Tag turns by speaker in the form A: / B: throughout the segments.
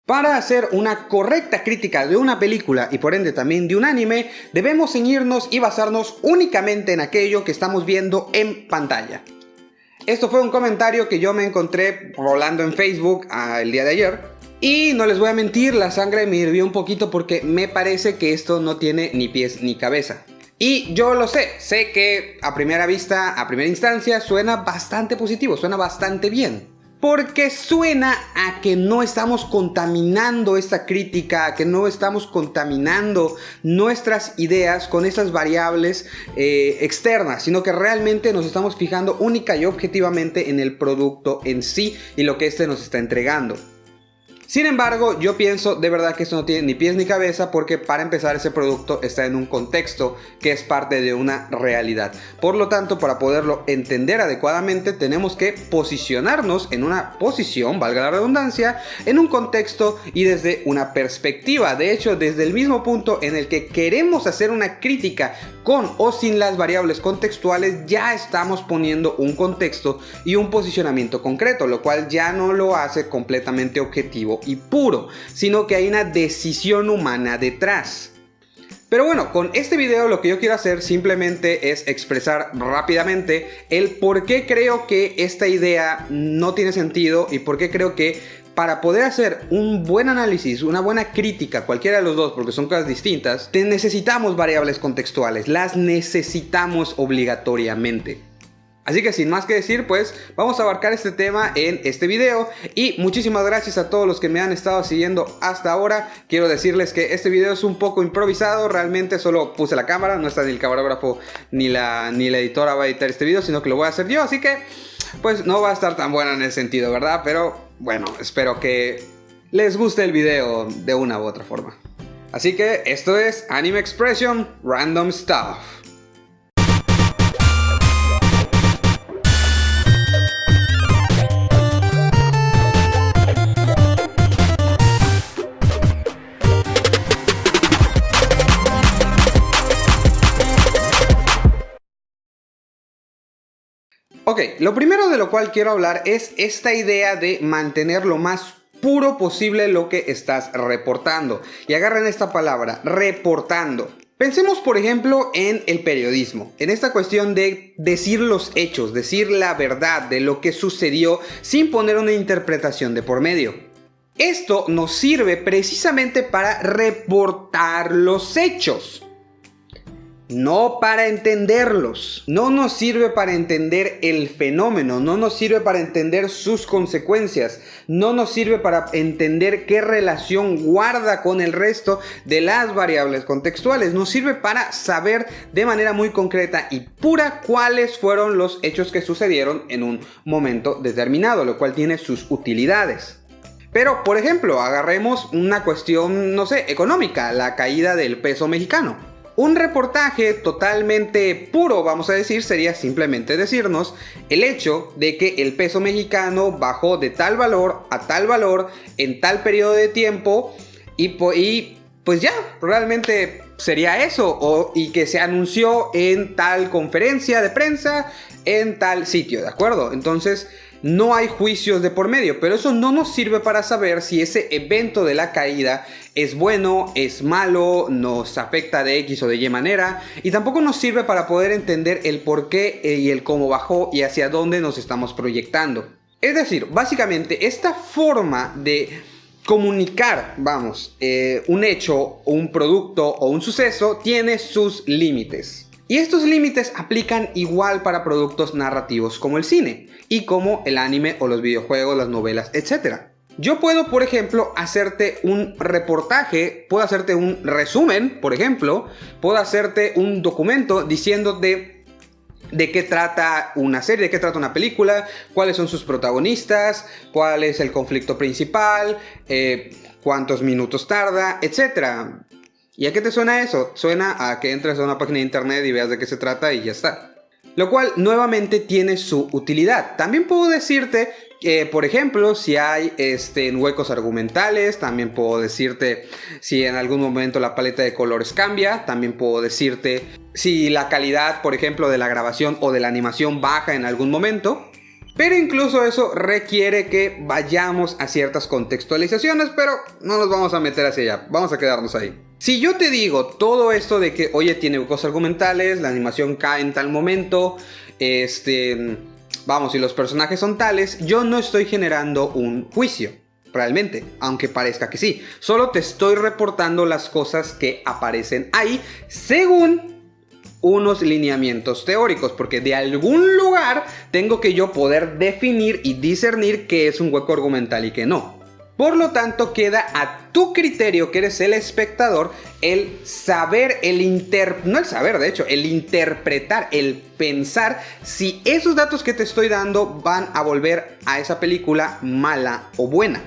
A: Para hacer una correcta crítica de una película y por ende también de un anime, debemos ceñirnos y basarnos únicamente en aquello que estamos viendo en pantalla. Esto fue un comentario que yo me encontré rolando en Facebook el día de ayer. Y no les voy a mentir, la sangre me hirvió un poquito porque me parece que esto no tiene ni pies ni cabeza. Y yo lo sé que a primera vista, a primera instancia, suena bastante positivo, suena bastante bien. Porque suena a que no estamos contaminando esta crítica, a que no estamos contaminando nuestras ideas con estas variables externas, sino que realmente nos estamos fijando única y objetivamente en el producto en sí y lo que este nos está entregando. Sin embargo, yo pienso de verdad que esto no tiene ni pies ni cabeza porque para empezar ese producto está en un contexto que es parte de una realidad. Por lo tanto, para poderlo entender adecuadamente tenemos que posicionarnos en una posición, valga la redundancia, en un contexto y desde una perspectiva. De hecho, desde el mismo punto en el que queremos hacer una crítica con o sin las variables contextuales, ya estamos poniendo un contexto y un posicionamiento concreto, lo cual ya no lo hace completamente objetivo y puro, sino que hay una decisión humana detrás. Pero bueno, con este video lo que yo quiero hacer simplemente es expresar rápidamente el por qué creo que esta idea no tiene sentido y por qué creo que para poder hacer un buen análisis, una buena crítica, cualquiera de los dos, porque son cosas distintas, necesitamos variables contextuales, las necesitamos obligatoriamente. Así que sin más que decir, pues vamos a abarcar este tema en este video y muchísimas gracias a todos los que me han estado siguiendo hasta ahora. Quiero decirles que este video es un poco improvisado, realmente solo puse la cámara, no está ni el camarógrafo ni la editora va a editar este video, sino que lo voy a hacer yo, así que pues no va a estar tan bueno en ese sentido, ¿verdad? Pero bueno, espero que les guste el video de una u otra forma. Así que esto es Anime Expression Random Stuff. Ok, lo primero de lo cual quiero hablar es esta idea de mantener lo más puro posible lo que estás reportando. Y agarren esta palabra, reportando. Pensemos por ejemplo en el periodismo, en esta cuestión de decir los hechos, decir la verdad de lo que sucedió sin poner una interpretación de por medio. Esto nos sirve precisamente para reportar los hechos. No para entenderlos, no nos sirve para entender el fenómeno, no nos sirve para entender sus consecuencias, no nos sirve para entender qué relación guarda con el resto de las variables contextuales, nos sirve para saber de manera muy concreta y pura cuáles fueron los hechos que sucedieron en un momento determinado, lo cual tiene sus utilidades. Pero, por ejemplo, agarremos una cuestión, no sé, económica, la caída del peso mexicano. Un reportaje totalmente puro, vamos a decir, sería simplemente decirnos el hecho de que el peso mexicano bajó de tal valor a tal valor en tal periodo de tiempo y pues ya, realmente sería eso, y que se anunció en tal conferencia de prensa en tal sitio, ¿de acuerdo? Entonces no hay juicios de por medio, pero eso no nos sirve para saber si ese evento de la caída es bueno, es malo, nos afecta de X o de Y manera, y tampoco nos sirve para poder entender el por qué y el cómo bajó y hacia dónde nos estamos proyectando. Es decir, básicamente esta forma de comunicar, un hecho, un producto o un suceso tiene sus límites. Y estos límites aplican igual para productos narrativos como el cine y como el anime o los videojuegos, las novelas, etc. Yo puedo, por ejemplo, hacerte un reportaje, puedo hacerte un resumen, por ejemplo, puedo hacerte un documento diciéndote de qué trata una serie, de qué trata una película, cuáles son sus protagonistas, cuál es el conflicto principal, cuántos minutos tarda, etc. ¿Y a qué te suena eso? Suena a que entres a una página de internet y veas de qué se trata y ya está. Lo cual nuevamente tiene su utilidad. También puedo decirte que, por ejemplo, si hay huecos argumentales, también puedo decirte si en algún momento la paleta de colores cambia, también puedo decirte si la calidad, por ejemplo, de la grabación o de la animación baja en algún momento. Pero incluso eso requiere que vayamos a ciertas contextualizaciones, pero no nos vamos a meter hacia allá, vamos a quedarnos ahí. Si yo te digo todo esto de que, oye, tiene huecos argumentales, la animación cae en tal momento, vamos, y los personajes son tales, yo no estoy generando un juicio, realmente, aunque parezca que sí. Solo te estoy reportando las cosas que aparecen ahí según unos lineamientos teóricos, porque de algún lugar tengo que yo poder definir y discernir qué es un hueco argumental y qué no. Por lo tanto, queda a tu criterio, que eres el espectador, el saber, el interpretar, el pensar si esos datos que te estoy dando van a volver a esa película mala o buena.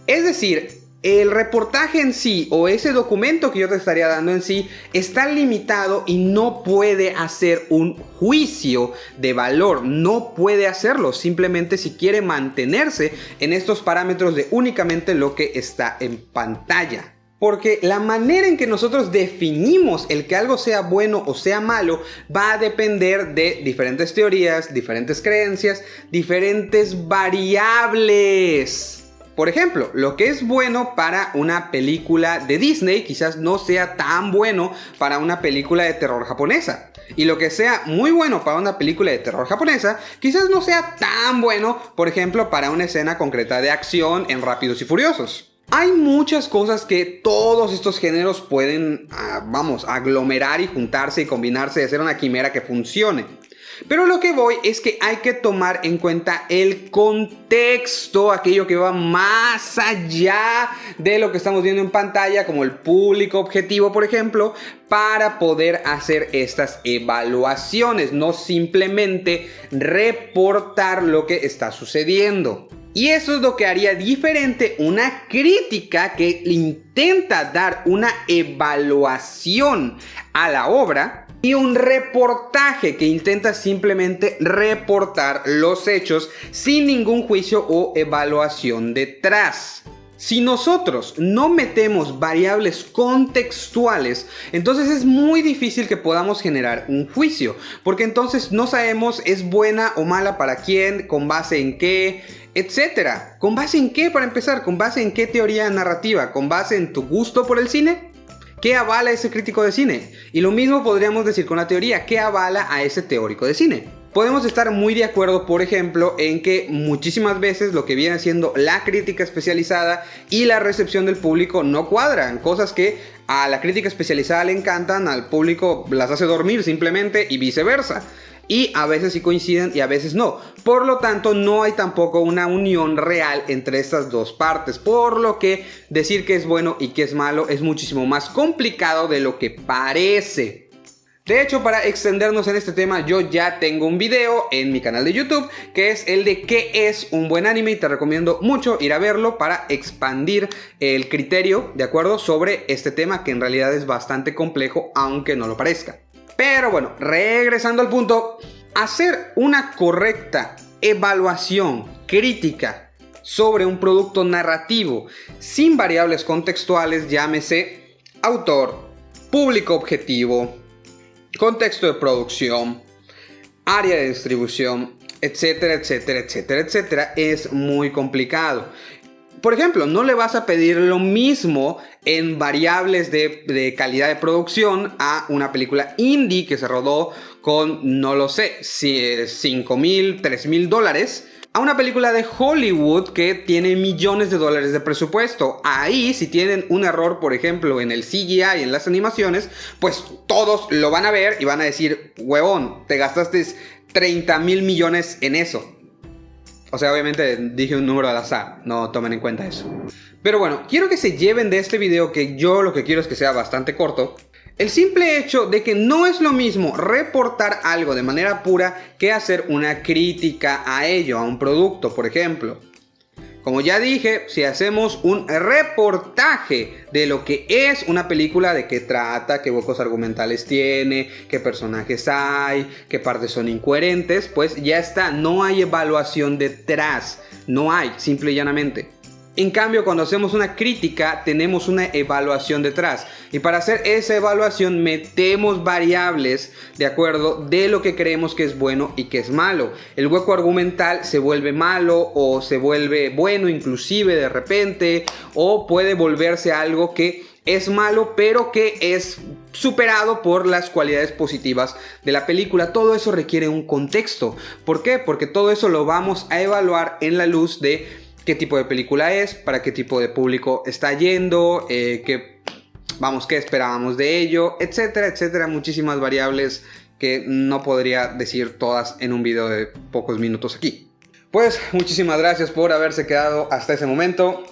A: Es decir, el reportaje en sí o ese documento que yo te estaría dando en sí está limitado y no puede hacer un juicio de valor, no puede hacerlo, simplemente si quiere mantenerse en estos parámetros de únicamente lo que está en pantalla. Porque la manera en que nosotros definimos el que algo sea bueno o sea malo va a depender de diferentes teorías, diferentes creencias, diferentes variables. Por ejemplo, lo que es bueno para una película de Disney quizás no sea tan bueno para una película de terror japonesa. Y lo que sea muy bueno para una película de terror japonesa quizás no sea tan bueno, por ejemplo, para una escena concreta de acción en Rápidos y Furiosos. Hay muchas cosas que todos estos géneros pueden, aglomerar y juntarse y combinarse y hacer una quimera que funcione. Pero lo que voy es que hay que tomar en cuenta el contexto, aquello que va más allá de lo que estamos viendo en pantalla, como el público objetivo, por ejemplo, para poder hacer estas evaluaciones, no simplemente reportar lo que está sucediendo. Y eso es lo que haría diferente una crítica que intenta dar una evaluación a la obra y un reportaje que intenta simplemente reportar los hechos sin ningún juicio o evaluación detrás. Si nosotros no metemos variables contextuales, entonces es muy difícil que podamos generar un juicio, porque entonces no sabemos es buena o mala para quién, con base en qué, etcétera. ¿Con base en qué, para empezar? ¿Con base en qué teoría narrativa? ¿Con base en tu gusto por el cine? ¿Qué avala ese crítico de cine? Y lo mismo podríamos decir con la teoría. ¿Qué avala a ese teórico de cine? Podemos estar muy de acuerdo, por ejemplo, en que muchísimas veces lo que viene siendo la crítica especializada y la recepción del público no cuadran. Cosas que a la crítica especializada le encantan, al público las hace dormir simplemente y viceversa. Y a veces sí coinciden y a veces no. Por lo tanto, no hay tampoco una unión real entre estas dos partes. Por lo que decir que es bueno y que es malo es muchísimo más complicado de lo que parece. De hecho, para extendernos en este tema, yo ya tengo un video en mi canal de YouTube que es el de qué es un buen anime y te recomiendo mucho ir a verlo para expandir el criterio, ¿de acuerdo?, sobre este tema que en realidad es bastante complejo, aunque no lo parezca. Pero bueno, regresando al punto, hacer una correcta evaluación crítica sobre un producto narrativo sin variables contextuales, llámese autor, público objetivo, contexto de producción, área de distribución, etcétera, etcétera, etcétera, etcétera, es muy complicado. Por ejemplo, no le vas a pedir lo mismo en variables de calidad de producción a una película indie que se rodó con, no lo sé, $5,000, $3,000, a una película de Hollywood que tiene millones de dólares de presupuesto. Ahí, si tienen un error, por ejemplo, en el CGI y en las animaciones, pues todos lo van a ver y van a decir, huevón, te gastaste 30,000 millones en eso. O sea, obviamente dije un número al azar, no tomen en cuenta eso. Pero bueno, quiero que se lleven de este video, que yo lo que quiero es que sea bastante corto, el simple hecho de que no es lo mismo reportar algo de manera pura que hacer una crítica a ello, a un producto, por ejemplo. Como ya dije, si hacemos un reportaje de lo que es una película, de qué trata, qué huecos argumentales tiene, qué personajes hay, qué partes son incoherentes, pues ya está, no hay evaluación detrás, no hay, simple y llanamente. En cambio, cuando hacemos una crítica, tenemos una evaluación detrás. Y para hacer esa evaluación, metemos variables de acuerdo de lo que creemos que es bueno y que es malo. El hueco argumental se vuelve malo o se vuelve bueno inclusive de repente. O puede volverse algo que es malo, pero que es superado por las cualidades positivas de la película. Todo eso requiere un contexto. ¿Por qué? Porque todo eso lo vamos a evaluar en la luz de qué tipo de película es, para qué tipo de público está yendo, qué esperábamos de ello, etcétera, etcétera. Muchísimas variables que no podría decir todas en un video de pocos minutos aquí. Pues muchísimas gracias por haberse quedado hasta ese momento.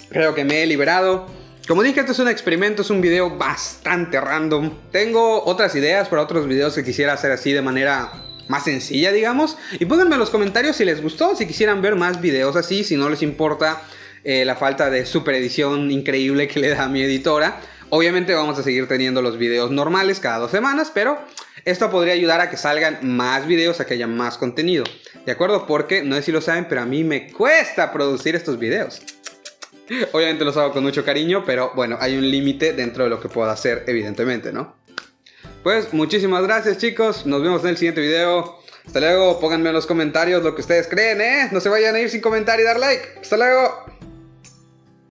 A: Creo que me he liberado. Como dije, este es un experimento, es un video bastante random. Tengo otras ideas para otros videos que quisiera hacer así de manera más sencilla, digamos. Y pónganme en los comentarios si les gustó, si quisieran ver más videos así, si no les importa la falta de super edición increíble que le da a mi editora. Obviamente vamos a seguir teniendo los videos normales cada 2 semanas, pero esto podría ayudar a que salgan más videos, a que haya más contenido. ¿De acuerdo? Porque, no sé si lo saben, pero a mí me cuesta producir estos videos. Obviamente los hago con mucho cariño, pero bueno, hay un límite dentro de lo que puedo hacer, evidentemente, ¿no? Pues muchísimas gracias, chicos. Nos vemos en el siguiente video. Hasta luego. Pónganme en los comentarios lo que ustedes creen, ¿eh? No se vayan a ir sin comentar y dar like. Hasta luego.